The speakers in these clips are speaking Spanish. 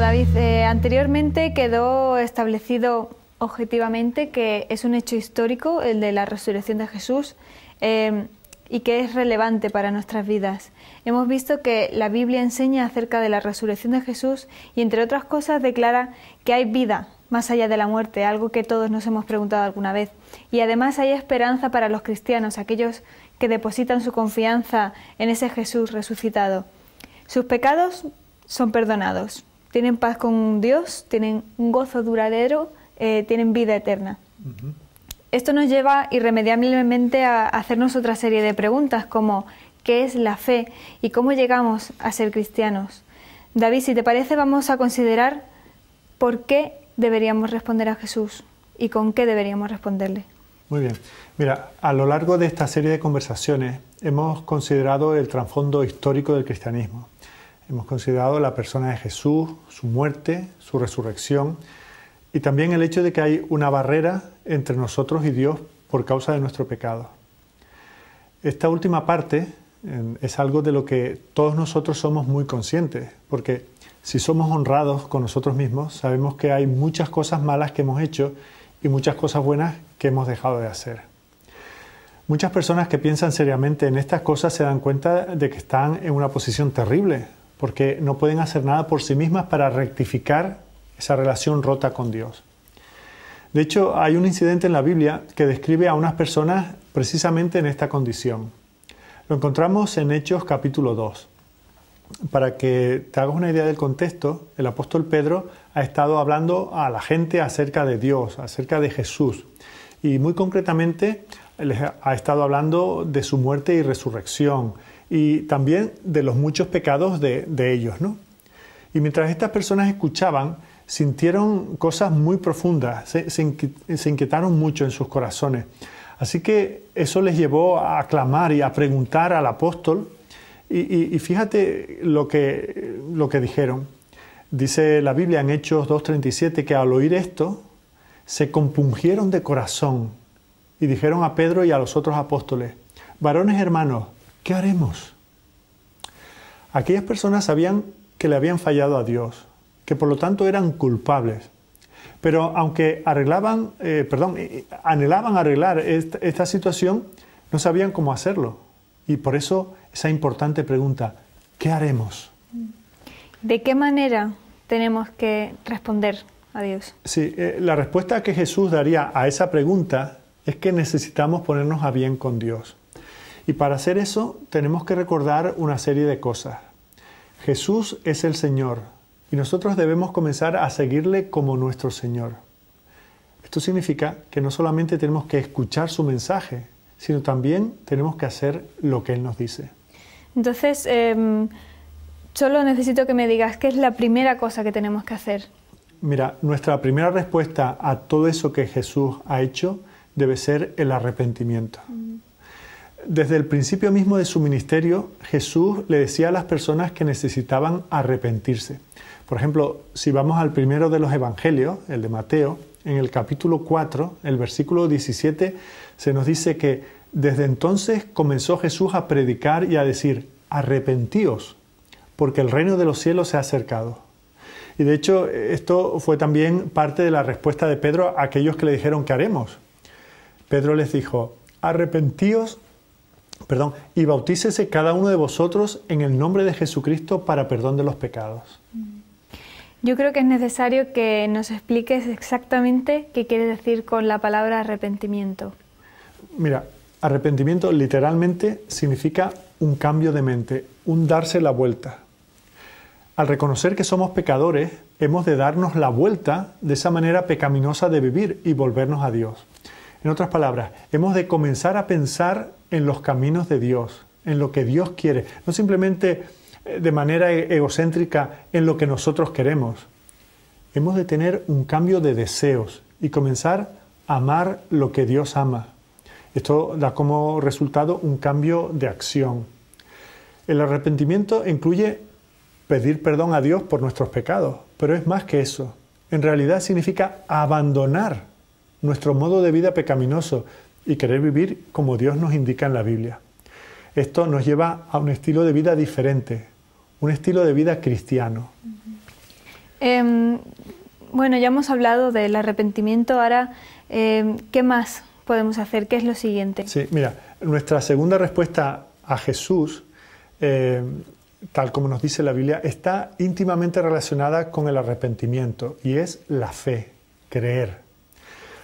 David, anteriormente quedó establecido objetivamente que es un hecho histórico el de la resurrección de Jesús y que es relevante para nuestras vidas. Hemos visto que la Biblia enseña acerca de la resurrección de Jesús y, entre otras cosas, declara que hay vida más allá de la muerte, algo que todos nos hemos preguntado alguna vez. Y además hay esperanza para los cristianos, aquellos que depositan su confianza en ese Jesús resucitado. Sus pecados son perdonados, tienen paz con Dios, tienen un gozo duradero, tienen vida eterna. Esto nos lleva irremediablemente a hacernos otra serie de preguntas como ¿qué es la fe y cómo llegamos a ser cristianos? David, si te parece, vamos a considerar por qué deberíamos responder a Jesús y con qué deberíamos responderle. Muy bien. Mira, a lo largo de esta serie de conversaciones hemos considerado el trasfondo histórico del cristianismo. Hemos considerado la persona de Jesús, su muerte, su resurrección y también el hecho de que hay una barrera entre nosotros y Dios por causa de nuestro pecado. Esta última parte es algo de lo que todos nosotros somos muy conscientes, porque si somos honrados con nosotros mismos, sabemos que hay muchas cosas malas que hemos hecho y muchas cosas buenas que hemos dejado de hacer. Muchas personas que piensan seriamente en estas cosas se dan cuenta de que están en una posición terrible, porque no pueden hacer nada por sí mismas para rectificar esa relación rota con Dios. De hecho, hay un incidente en la Biblia que describe a unas personas precisamente en esta condición. Lo encontramos en Hechos capítulo 2. Para que te hagas una idea del contexto, el apóstol Pedro ha estado hablando a la gente acerca de Dios, acerca de Jesús. Y muy concretamente les ha estado hablando de su muerte y resurrección y también de los muchos pecados de ellos, ¿no? Y mientras estas personas escuchaban, sintieron cosas muy profundas, se inquietaron mucho en sus corazones. Así que eso les llevó a clamar y a preguntar al apóstol. Y fíjate lo que dijeron. Dice la Biblia en Hechos 2:37 que al oír esto se compungieron de corazón y dijeron a Pedro y a los otros apóstoles: varones hermanos, ¿qué haremos? Aquellas personas sabían que le habían fallado a Dios, que por lo tanto eran culpables. Pero aunque anhelaban arreglar esta situación, no sabían cómo hacerlo. Y por eso esa importante pregunta, ¿qué haremos? ¿De qué manera tenemos que responder a Dios? Sí, la respuesta que Jesús daría a esa pregunta es que necesitamos ponernos a bien con Dios. Y para hacer eso tenemos que recordar una serie de cosas. Jesús es el Señor y nosotros debemos comenzar a seguirle como nuestro Señor. Esto significa que no solamente tenemos que escuchar su mensaje, sino también tenemos que hacer lo que Él nos dice. Entonces, solo necesito que me digas qué es la primera cosa que tenemos que hacer. Mira, nuestra primera respuesta a todo eso que Jesús ha hecho debe ser el arrepentimiento. Desde el principio mismo de su ministerio, Jesús le decía a las personas que necesitaban arrepentirse. Por ejemplo, si vamos al primero de los evangelios, el de Mateo, en el capítulo 4, el versículo 17, se nos dice que desde entonces comenzó Jesús a predicar y a decir: arrepentíos, porque el reino de los cielos se ha acercado. Y de hecho, esto fue también parte de la respuesta de Pedro a aquellos que le dijeron: ¿qué haremos? Pedro les dijo: arrepentíos, y bautícese cada uno de vosotros en el nombre de Jesucristo para perdón de los pecados. Yo creo que es necesario que nos expliques exactamente qué quiere decir con la palabra arrepentimiento. Mira, arrepentimiento literalmente significa un cambio de mente, un darse la vuelta. Al reconocer que somos pecadores, hemos de darnos la vuelta de esa manera pecaminosa de vivir y volvernos a Dios. En otras palabras, hemos de comenzar a pensar en los caminos de Dios, en lo que Dios quiere, no simplemente de manera egocéntrica en lo que nosotros queremos. Hemos de tener un cambio de deseos y comenzar a amar lo que Dios ama. Esto da como resultado un cambio de acción. El arrepentimiento incluye pedir perdón a Dios por nuestros pecados, pero es más que eso. En realidad significa abandonar nuestro modo de vida pecaminoso y querer vivir como Dios nos indica en la Biblia. Esto nos lleva a un estilo de vida diferente, un estilo de vida cristiano. Bueno, ya hemos hablado del arrepentimiento, ahora, ¿qué más podemos hacer? ¿Qué es lo siguiente? Sí, mira, nuestra segunda respuesta a Jesús, tal como nos dice la Biblia, está íntimamente relacionada con el arrepentimiento y es la fe, creer.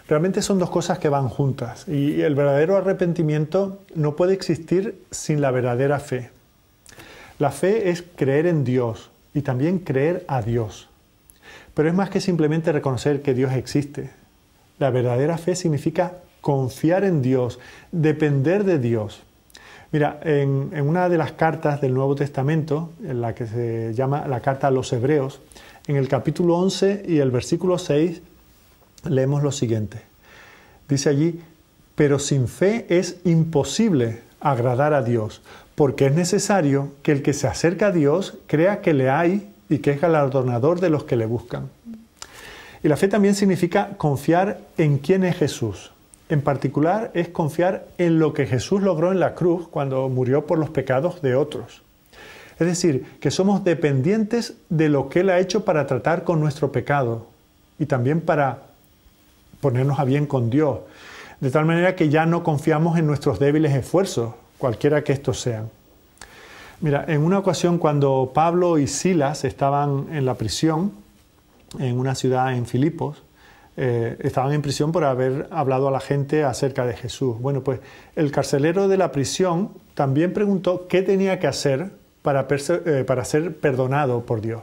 Realmente son dos cosas que van juntas y el verdadero arrepentimiento no puede existir sin la verdadera fe. La fe es creer en Dios y también creer a Dios. Pero es más que simplemente reconocer que Dios existe. La verdadera fe significa confiar en Dios, depender de Dios. Mira, en una de las cartas del Nuevo Testamento, en la que se llama la carta a los Hebreos, en el capítulo 11 y el versículo 6, leemos lo siguiente. Dice allí, pero sin fe es imposible agradar a Dios, porque es necesario que el que se acerca a Dios crea que le hay y que es galardonador de los que le buscan. Y la fe también significa confiar en quién es Jesús. En particular es confiar en lo que Jesús logró en la cruz cuando murió por los pecados de otros. Es decir, que somos dependientes de lo que Él ha hecho para tratar con nuestro pecado y también para ponernos a bien con Dios. De tal manera que ya no confiamos en nuestros débiles esfuerzos, cualquiera que estos sean. Mira, en una ocasión cuando Pablo y Silas estaban en la prisión, en una ciudad en Filipos, estaban en prisión por haber hablado a la gente acerca de Jesús. Bueno, pues el carcelero de la prisión también preguntó qué tenía que hacer para ser perdonado por Dios.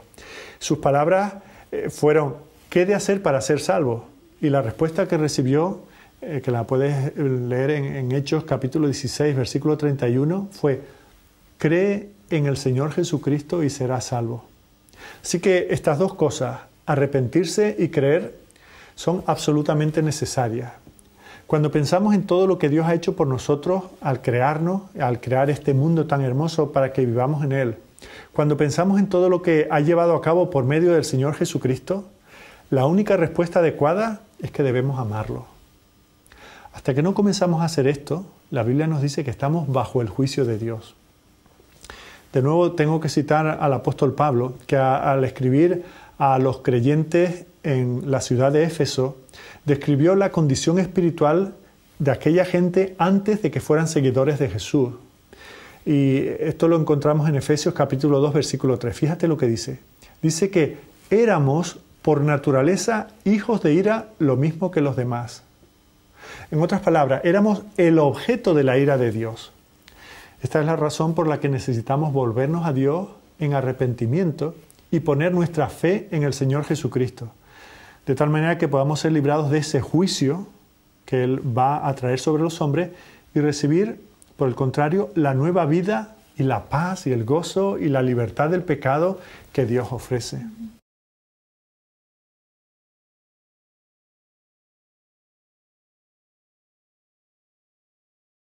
Sus palabras fueron, ¿qué he de hacer para ser salvo? Y la respuesta que recibió, que la puedes leer en Hechos capítulo 16, versículo 31, fue, cree en el Señor Jesucristo y serás salvo. Así que estas dos cosas, arrepentirse y creer, son absolutamente necesarias. Cuando pensamos en todo lo que Dios ha hecho por nosotros al crearnos, al crear este mundo tan hermoso para que vivamos en Él, cuando pensamos en todo lo que ha llevado a cabo por medio del Señor Jesucristo, la única respuesta adecuada es que debemos amarlo. Hasta que no comenzamos a hacer esto, la Biblia nos dice que estamos bajo el juicio de Dios. De nuevo tengo que citar al apóstol Pablo, que al escribir a los creyentes en la ciudad de Éfeso, describió la condición espiritual de aquella gente antes de que fueran seguidores de Jesús. Y esto lo encontramos en Efesios capítulo 2, versículo 3. Fíjate lo que dice. Dice que éramos por naturaleza hijos de ira lo mismo que los demás. En otras palabras, éramos el objeto de la ira de Dios. Esta es la razón por la que necesitamos volvernos a Dios en arrepentimiento y poner nuestra fe en el Señor Jesucristo, de tal manera que podamos ser librados de ese juicio que Él va a traer sobre los hombres y recibir, por el contrario, la nueva vida y la paz y el gozo y la libertad del pecado que Dios ofrece.